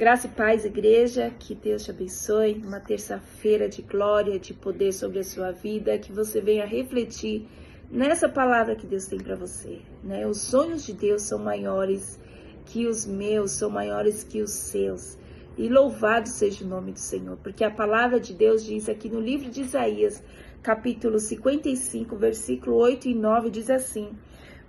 Graça e paz, igreja, que Deus te abençoe. Uma terça-feira de glória, de poder sobre a sua vida, que você venha refletir nessa palavra que Deus tem para você, né? Os sonhos de Deus são maiores que os meus, são maiores que os seus. E louvado seja o nome do Senhor, porque a palavra de Deus diz aqui no livro de Isaías, capítulo 55, versículo 8 e 9, diz assim: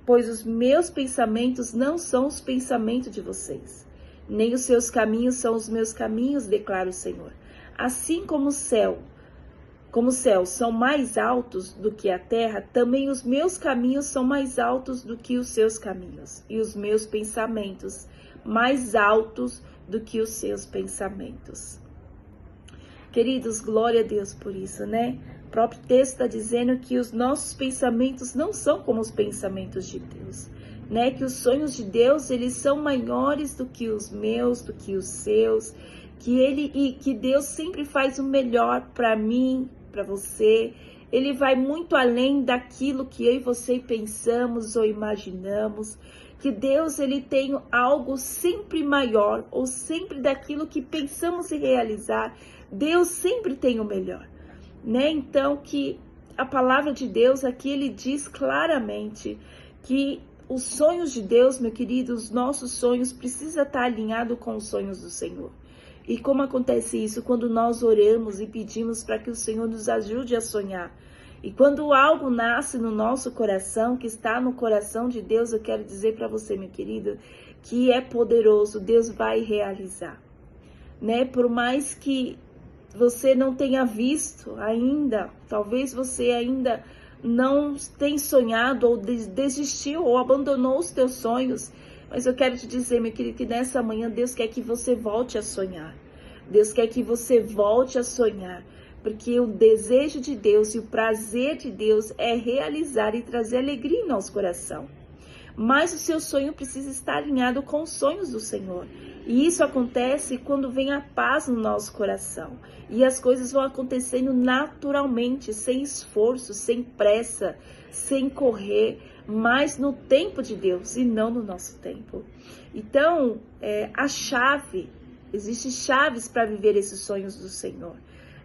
pois os meus pensamentos não são os pensamentos de vocês, nem os seus caminhos são os meus caminhos, declara o Senhor. Assim como os céus são mais altos do que a terra, também os meus caminhos são mais altos do que os seus caminhos, e os meus pensamentos mais altos do que os seus pensamentos. Queridos, glória a Deus por isso, né? O próprio texto está dizendo que os nossos pensamentos não são como os pensamentos de Deus, né? Que os sonhos de Deus, eles são maiores do que os meus, do que os seus, que Deus sempre faz o melhor para mim, para você. Ele vai muito além daquilo que eu e você pensamos ou imaginamos. Que Deus, ele tem algo sempre maior, ou sempre daquilo que pensamos em realizar. Deus sempre tem o melhor, né? Então, que a palavra de Deus aqui, ele diz claramente que os sonhos de Deus, meu querido, os nossos sonhos precisam estar alinhados com os sonhos do Senhor. E como acontece isso? Quando nós oramos e pedimos para que o Senhor nos ajude a sonhar. E quando algo nasce no nosso coração, que está no coração de Deus, eu quero dizer para você, meu querido, que é poderoso, Deus vai realizar, né? Por mais que você não tenha visto ainda, talvez você ainda não tenha sonhado ou desistiu ou abandonou os teus sonhos, mas eu quero te dizer, meu querido, que nessa manhã Deus quer que você volte a sonhar. Deus quer que você volte a sonhar, porque o desejo de Deus e o prazer de Deus é realizar e trazer alegria em nosso coração. Mas o seu sonho precisa estar alinhado com os sonhos do Senhor. E isso acontece quando vem a paz no nosso coração. E as coisas vão acontecendo naturalmente, sem esforço, sem pressa, sem correr, mas no tempo de Deus e não no nosso tempo. Então, existem chaves para viver esses sonhos do Senhor,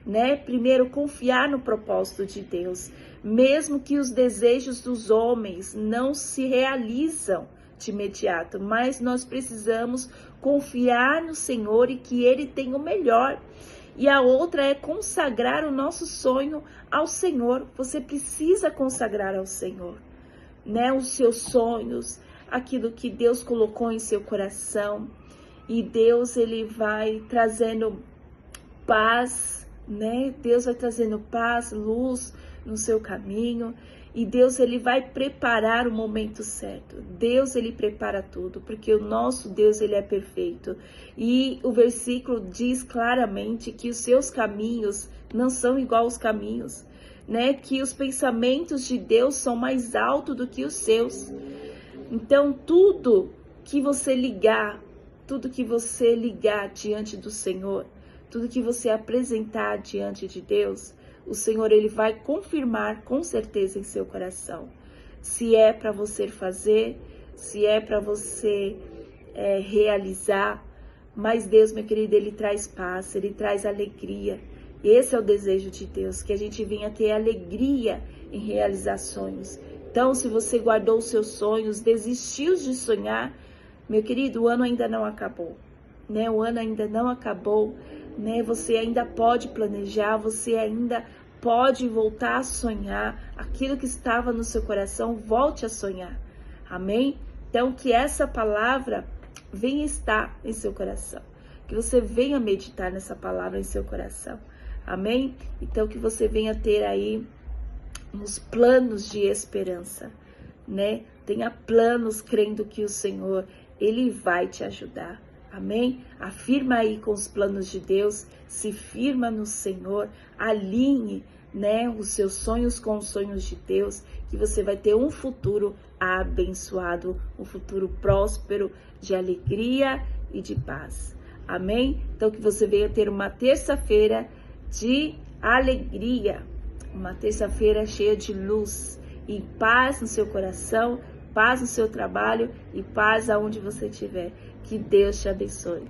né? Primeiro, confiar no propósito de Deus, mesmo que os desejos dos homens não se realizam de imediato, mas nós precisamos confiar no Senhor e que Ele tem o melhor. E a outra é consagrar o nosso sonho ao Senhor. Você precisa consagrar ao Senhor, né? Os seus sonhos, aquilo que Deus colocou em seu coração. E Deus, ele vai trazendo paz, né? Deus vai trazendo paz, luz no seu caminho. E Deus, ele vai preparar o momento certo. Deus, ele prepara tudo, porque o nosso Deus, ele é perfeito. E o versículo diz claramente que os seus caminhos não são igual aos caminhos, né? Que os pensamentos de Deus são mais altos do que os seus. Então, tudo que você ligar diante do Senhor, tudo que você apresentar diante de Deus, o Senhor, ele vai confirmar com certeza em seu coração. Se é para você fazer, se é para você realizar. Mas Deus, meu querido, ele traz paz, ele traz alegria. Esse é o desejo de Deus, que a gente venha ter alegria em realizar sonhos. Então, se você guardou os seus sonhos, desistiu de sonhar, meu querido, o ano ainda não acabou, né? O ano ainda não acabou, né? Você ainda pode planejar, você ainda pode voltar a sonhar. Aquilo que estava no seu coração, volte a sonhar. Amém? Então, que essa palavra venha estar em seu coração. Que você venha meditar nessa palavra em seu coração. Amém? Então, que você venha ter aí uns planos de esperança, né? Tenha planos crendo que o Senhor, ele vai te ajudar. Amém? Afirma aí com os planos de Deus, se firma no Senhor, alinhe, né, os seus sonhos com os sonhos de Deus, que você vai ter um futuro abençoado, um futuro próspero, de alegria e de paz. Amém? Então que você venha ter uma terça-feira de alegria, uma terça-feira cheia de luz e paz no seu coração, paz no seu trabalho e paz aonde você estiver. Que Deus te abençoe.